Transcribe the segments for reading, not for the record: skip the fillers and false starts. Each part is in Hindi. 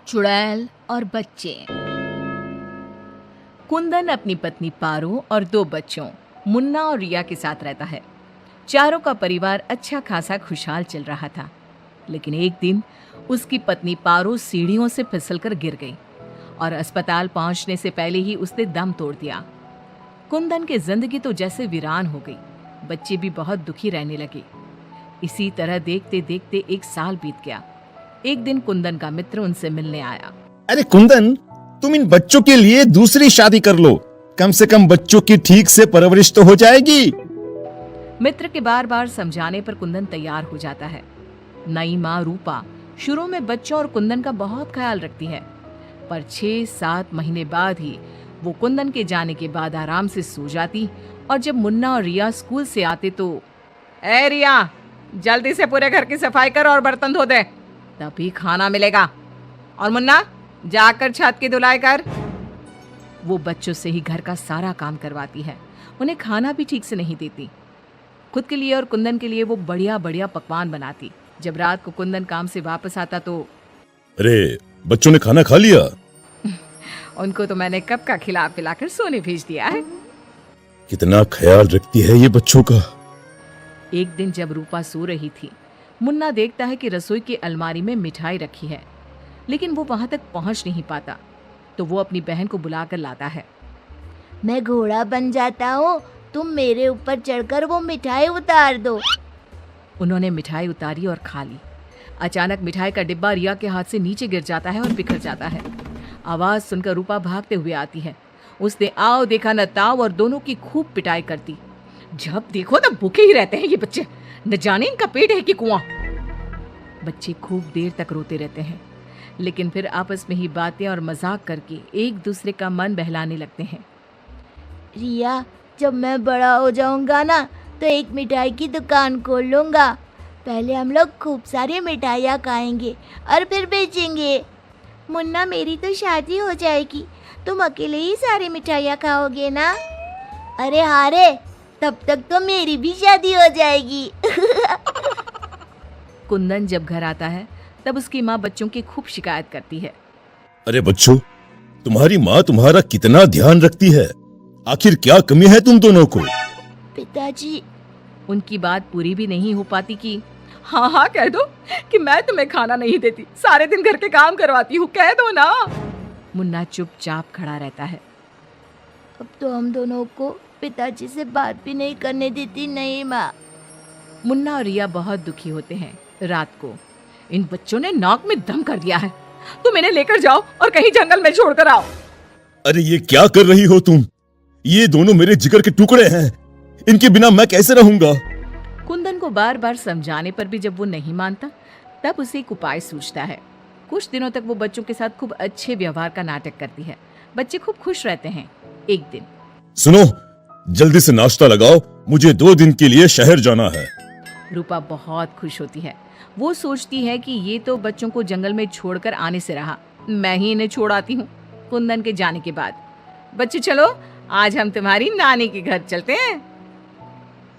चुड़ैल और बच्चे। कुंदन अपनी पत्नी पारो और 2 बच्चों मुन्ना और रिया के साथ रहता है। चारों का परिवार अच्छा खासा खुशहाल चल रहा था, लेकिन एक दिन उसकी पत्नी पारो सीढ़ियों से फिसलकर गिर गई और अस्पताल पहुंचने से पहले ही उसने दम तोड़ दिया। कुंदन की जिंदगी तो जैसे वीरान हो गई। बच्चे भी बहुत दुखी रहने लगे। इसी तरह देखते देखते 1 साल बीत गया। एक दिन कुंदन का मित्र उनसे मिलने आया। अरे कुंदन, तुम इन बच्चों के लिए दूसरी शादी कर लो। कम से कम बच्चों की ठीक से परवरिश तो हो जाएगी। मित्र के बार बार समझाने पर कुंदन तैयार हो जाता है। नई माँ रूपा शुरू में बच्चों और कुंदन का बहुत ख्याल रखती है, पर 6-7 महीने बाद ही वो कुंदन के जाने के बाद आराम से सो जाती। और जब मुन्ना और रिया स्कूल से आते तो, ए रिया, जल्दी से पूरे घर की सफाई कर और बर्तन धो दे, तभी खाना मिलेगा। और मुन्ना, जाकर छत की धुलाई कर। वो बच्चों से ही घर का सारा काम करवाती है। उन्हें खाना भी ठीक से नहीं देती। खुद के लिए और कुंदन के लिए वो बढ़िया बढ़िया पकवान बनाती। जब रात को कुंदन काम से वापस आता तो, अरे बच्चों ने खाना खा लिया? उनको तो मैंने कब का खिला पिलाकर सोने भेज दिया है। कितना ख्याल रखती है ये बच्चों का। एक दिन जब रूपा सो रही थी, मुन्ना देखता है कि रसोई की अलमारी में मिठाई रखी है, लेकिन वो वहां तक पहुंच नहीं पाता। तो वो अपनी बहन को बुलाकर लाता है। मैं घोड़ा बन जाता हूँ, तुम मेरे ऊपर चढ़कर वो मिठाई उतार दो। उन्होंने मिठाई उतारी और खा ली। अचानक मिठाई का डिब्बा रिया के हाथ से नीचे गिर जाता है और बिखर जाता है। आवाज सुनकर रूपा भागते हुए आती है। उसने आओ देखा न ताव और दोनों की खूब पिटाई करती। जब देखो तब भूखे ही रहते हैं ये बच्चे, न जाने इनका पेट है कि कुआं। बच्चे खूब देर तक रोते रहते हैं, लेकिन फिर आपस में ही बातें और मजाक करके एक दूसरे का मन बहलाने लगते हैं। रिया, जब मैं बड़ा हो जाऊंगा ना तो एक मिठाई की दुकान खोल लूंगा। पहले हम लोग खूब सारी मिठाइयाँ खाएंगे और फिर बेचेंगे। मुन्ना, मेरी तो शादी हो जाएगी, तुम अकेले ही सारी मिठाइयाँ खाओगे ना? अरे हाँ रे, तब तक तो मेरी भी शादी हो जाएगी। कुंदन जब घर आता है तब उसकी माँ बच्चों की खूब शिकायत करती है। अरे बच्चों, तुम्हारी माँ तुम्हारा कितना ध्यान रखती है। आखिर क्या कमी है तुम दोनों को? पिताजी, उनकी बात पूरी भी नहीं हो पाती कि हाँ हाँ कह दो कि मैं तुम्हें खाना नहीं देती, सारे दिन घर के काम करवाती हूँ, कह दो ना। मुन्ना चुपचाप खड़ा रहता है। अब तो हम दोनों को पिताजी से बात भी नहीं करने देती। नहीं माँ। मुन्ना और रिया बहुत दुखी होते हैं। रात को इन बच्चों ने नाक में दम कर दिया है, तुम इन्हें लेकर जाओ और कहीं जंगल में छोड़कर आओ। अरे ये क्या कर रही हो तुम? ये दोनों मेरे जिगर के टुकड़े हैं, इनके बिना मैं कैसे रहूंगा? कुंदन को बार बार समझाने पर भी जब वो नहीं मानता, तब उसे एक उपाय सूझता है। कुछ दिनों तक वो बच्चों के साथ खूब अच्छे व्यवहार का नाटक करती है। बच्चे खूब खुश रहते हैं। एक दिन, सुनो, जल्दी से नाश्ता लगाओ, मुझे 2 दिन के लिए शहर जाना है। रूपा बहुत खुश होती है। वो सोचती है कि ये तो बच्चों को जंगल में छोड़कर आने से रहा, मैं ही इन्हें छोड़ आती हूँ। कुंदन के जाने के बाद, बच्चे चलो, आज हम तुम्हारी नानी के घर चलते हैं।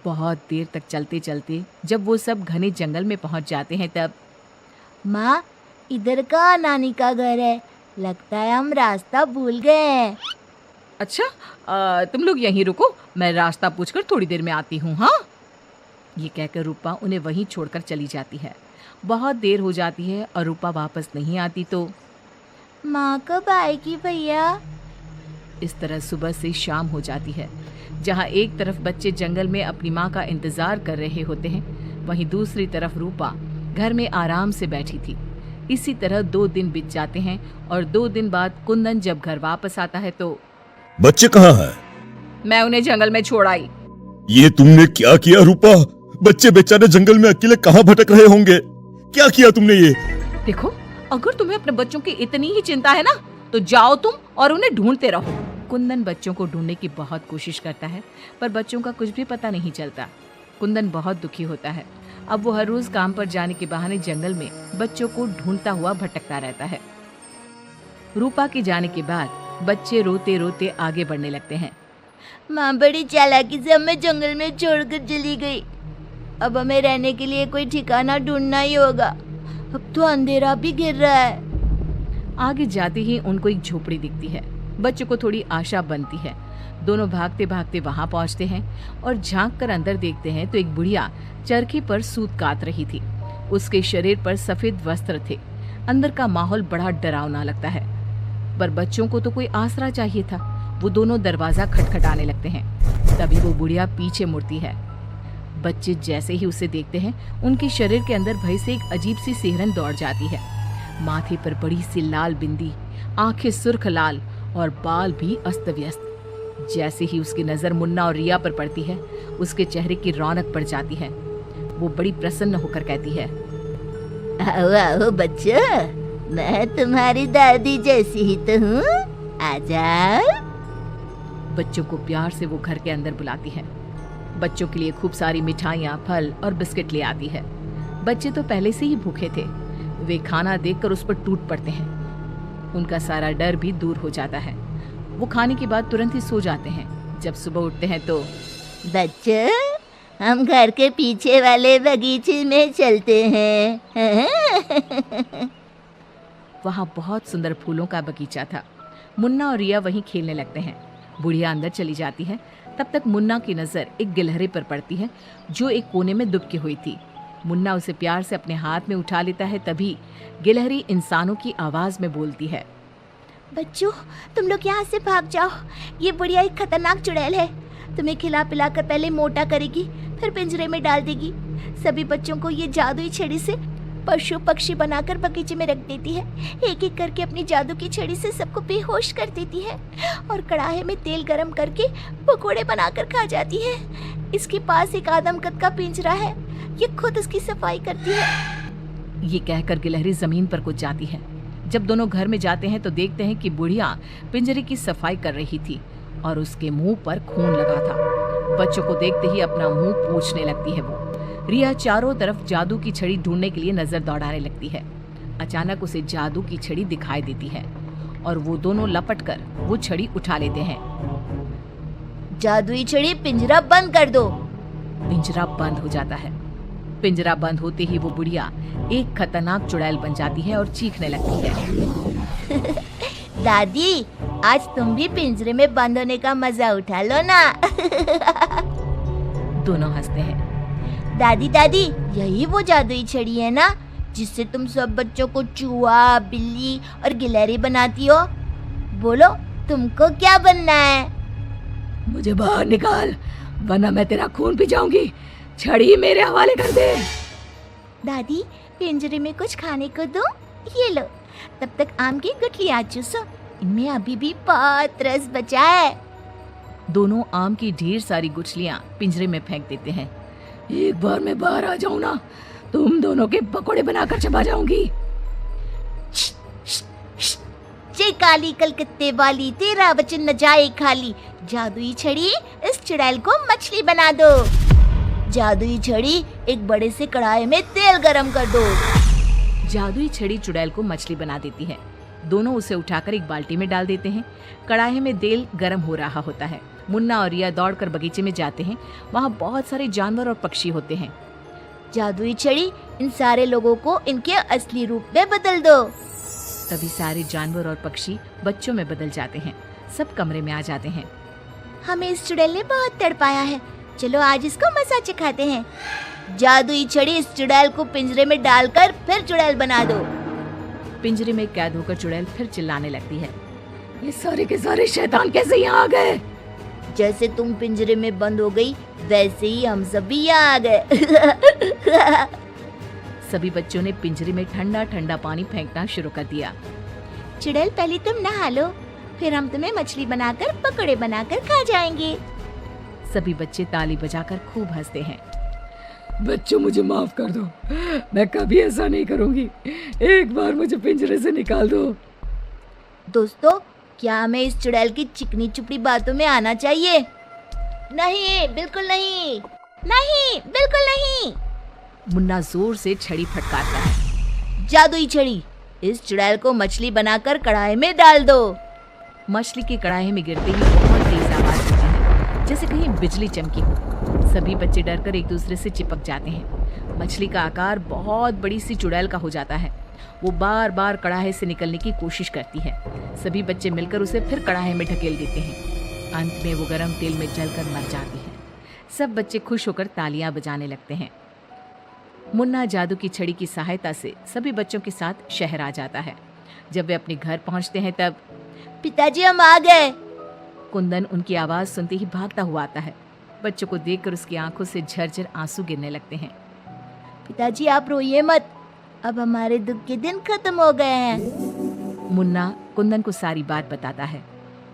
बहुत देर तक चलते चलते जब वो सब घने जंगल में पहुंच जाते हैं तब, माँ, इधर का नानी का घर है, लगता है हम रास्ता भूल गए हैं। अच्छा, तुम लोग यहीं रुको, मैं रास्ता पूछकर थोड़ी देर में आती हूँ। हाँ, ये कहकर रूपा उन्हें वहीं छोड़कर चली जाती है। बहुत देर हो जाती है और रूपा वापस नहीं आती तो, माँ कब आएगी भैया? इस तरह सुबह से शाम हो जाती है। जहाँ एक तरफ बच्चे जंगल में अपनी माँ का इंतजार कर रहे होते हैं, वहीं दूसरी तरफ रूपा घर में आराम से बैठी थी। इसी तरह 2 दिन बीत जाते हैं और 2 दिन बाद कुंदन जब घर वापस आता है तो, बच्चे कहाँ हैं? मैं उन्हें जंगल में छोड़ आई। ये तुमने क्या किया रूपा? बच्चे बेचारे जंगल में अकेले कहाँ भटक रहे होंगे? क्या किया तुमने ये? देखो, अगर तुम्हें अपने बच्चों की इतनी ही चिंता है ना, तो जाओ तुम और उन्हें ढूंढते रहो। कुंदन बच्चों को ढूंढने की बहुत कोशिश करता है, पर बच्चों का कुछ भी पता नहीं चलता। कुंदन बहुत दुखी होता है। अब वो हर रोज काम पर जाने के बहाने जंगल में बच्चों को ढूंढता हुआ भटकता रहता है। रूपा के जाने के बाद बच्चे रोते रोते आगे बढ़ने लगते हैं। माँ बड़ी चालाकी से हमें जंगल में छोड़कर चली गई। अब हमें रहने के लिए कोई ठिकाना ढूंढना ही होगा। अब तो अंधेरा भी गिर रहा है। आगे जाते ही उनको एक झोपड़ी दिखती है। बच्चों को थोड़ी आशा बनती है। दोनों भागते भागते वहां पहुंचते हैं और झांक कर अंदर देखते हैं तो एक बुढ़िया चरखी पर सूत काट रही थी। उसके शरीर पर सफेद वस्त्र थे। अंदर का माहौल बड़ा डरावना लगता है, पर बच्चों को तो कोई आसरा चाहिए था। वो दोनों दरवाजा खटखटाने लगते हैं। तभी वो बुढ़िया पीछे मुड़ती है। बच्चे जैसे ही उसे देखते हैं, उनके शरीर के अंदर भय से एक अजीब सी सिहरन दौड़ जाती है। माथे पर बड़ी सी लाल बिंदी, आंखें सुर्ख लाल और बाल भी अस्त व्यस्त। जैसे ही उसकी नजर मुन्ना और रिया पर पड़ती है, उसके चेहरे की रौनक बढ़ जाती है। वो बड़ी प्रसन्न होकर कहती है, आओ आओ बच्चों, मैं तुम्हारी दादी जैसी ही तो हूँ, आ जाओ। बच्चों को प्यार से वो घर के अंदर बुलाती है। बच्चों के लिए खूब सारी मिठाइयाँ, फल और बिस्किट ले आती है। बच्चे तो पहले से ही भूखे थे। वे खाना देखकर उस पर टूट पड़ते हैं। उनका सारा डर भी दूर हो जाता है। वो खाने के बाद तुरंत ही सो जाते हैं। जब सुबह उठते हैं तो बच्चों, हम घर के पीछे वाले बगीचे में चलते हैं। वहाँ बहुत सुंदर फूलों का बगीचा था। मुन्ना और रिया वहीं खेलने लगते हैं। बुढ़िया अंदर चली जाती है। तब तक मुन्ना की नजर एक गिलहरी पर पड़ती है, जो एक कोने में दुबकी हुई थी। मुन्ना उसे प्यार से अपने हाथ में उठा लेता है। तभी गिलहरी इंसानों की आवाज में बोलती है, बच्चों, तुम लोग यहाँ से भाग जाओ। ये बुढ़िया एक खतरनाक चुड़ैल है। तुम्हें खिला पिला कर पहले मोटा करेगी, फिर पिंजरे में डाल देगी। सभी बच्चों को ये जादुई छड़ी से पशु पक्षी बनाकर बगीचे में रख देती है। एक एक करके अपनी जादू की छड़ी से सबको बेहोश कर देती है और कढ़ाई में तेल गरम करके पकोड़े बनाकर खा जाती है। इसके पास एक आदमकद का पिंजरा है, ये खुद उसकी सफाई करती है। ये कहकर गिलहरी जमीन पर कूद जाती है। जब दोनों घर में जाते हैं तो देखते हैं कि बुढ़िया पिंजरे की सफाई कर रही थी और उसके मुंह पर खून लगा था। बच्चों को देखते ही अपना मुंह पोंछने लगती है। वो रिया चारों तरफ जादू की छड़ी ढूंढने के लिए नजर दौड़ाने लगती है। अचानक उसे जादू की छड़ी दिखाई देती है और वो दोनों लपटकर वो छड़ी उठा लेते हैं। जादुई छड़ी, पिंजरा बंद कर दो। पिंजरा बंद हो जाता है। पिंजरा बंद होते ही वो बुढ़िया एक खतरनाक चुड़ैल बन जाती है और चीखने लगती है। दादी, आज तुम भी पिंजरे में बंद होने का मजा उठा लो ना। दोनों हंसते हैं। दादी दादी, यही वो जादुई छड़ी है ना, जिससे तुम सब बच्चों को चूहा, बिल्ली और गिलहरी बनाती हो। बोलो, तुमको क्या बनना है? मुझे बाहर निकाल, वरना मैं तेरा खून पी जाऊंगी। छड़ी मेरे हवाले कर दे। दादी, पिंजरे में कुछ खाने को दो। ये लो, तब तक आम की गुठलियां चूसो, इनमें अभी भी बहुत रस बचा है। दोनों आम की ढेर सारी गुठलियां पिंजरे में फेंक देते हैं। एक बार मैं बाहर आ जाऊं ना, तुम दोनों के पकोड़े बनाकर चबा जाऊंगी। जे काली कलकत्ते वाली, तेरा वचन न जाए खाली। जादुई छड़ी, इस चुड़ैल को मछली बना दो। जादुई छड़ी, एक बड़े से कढ़ाई में तेल गरम कर दो। जादुई छड़ी चुड़ैल को मछली बना देती है। दोनों उसे उठाकर एक बाल्टी में डाल देते हैं। कढ़ाई में तेल गरम हो रहा होता है। मुन्ना और रिया दौड़कर बगीचे में जाते हैं। वहाँ बहुत सारे जानवर और पक्षी होते हैं। जादुई छड़ी, इन सारे लोगों को इनके असली रूप में बदल दो। तभी सारे जानवर और पक्षी बच्चों में बदल जाते हैं। सब कमरे में आ जाते हैं। हमें इस चुड़ैल ने बहुत तड़पाया है, चलो आज इसको मजा चखाते हैं। जादुई छड़ी, इस चुड़ैल को पिंजरे में डालकर फिर चुड़ैल बना दो। पिंजरे में कैद होकर चुड़ैल फिर चिल्लाने लगती है, ये सारे के सारे शैतान कैसे यहाँ आ गए? जैसे तुम पिंजरे में बंद हो गई, वैसे ही हम सब भी यहाँ आ गए। सभी बच्चों ने पिंजरे में ठंडा ठंडा पानी फेंकना शुरू कर दिया। चुड़ैल, पहले तुम नहा लो, फिर हम तुम्हें मछली बनाकर पकौड़े बनाकर खा जाएंगे। सभी बच्चे ताली बजाकर खूब हंसते हैं। बच्चों, मुझे माफ कर दो, मैं कभी ऐसा नहीं करूंगी। एक बार मुझे पिंजरे से निकाल दो। दोस्तों, क्या हमें इस चुड़ैल की चिकनी चुपड़ी बातों में आना चाहिए? नहीं, बिल्कुल नहीं, नहीं, बिल्कुल नहीं। मुन्ना जोर से छड़ी फटकारता है। जादुई छड़ी, इस चुड़ैल को मछली बनाकर कढ़ाई में डाल दो। मछली की कढ़ाई में गिरते ही बहुत तेज आवाज होती है, जैसे कहीं बिजली चमकी हो। सभी बच्चे डरकर एक दूसरे से चिपक जाते हैं। मछली का आकार बहुत बड़ी सी चुड़ैल का हो जाता है। वो बार बार कड़ाहे से निकलने की कोशिश करती है। सभी बच्चे मिलकर उसे फिर कड़ाहे में ढकेल देते हैं। अंत में वो गरम तेल में जलकर मर जाती है। सब बच्चे खुश होकर तालियां बजाने लगते हैं। मुन्ना जादू की छड़ी की सहायता से सभी बच्चों के साथ शहर आ जाता है। जब वे अपने घर पहुंचते हैं तब पिताजी हम आ गए। कुंदन उनकी आवाज सुनते ही भागता हुआ आता है। बच्चों को देखकर उसकी आंखों से झरझर आंसू गिरने लगते हैं। पिताजी आप रोइए मत, अब हमारे दुख के दिन खत्म हो गए हैं। मुन्ना कुंदन को सारी बात बताता है।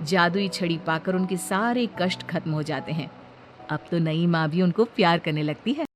जादुई छड़ी पाकर उनके सारे कष्ट खत्म हो जाते हैं। अब तो नई माँ भी उनको प्यार करने लगती है।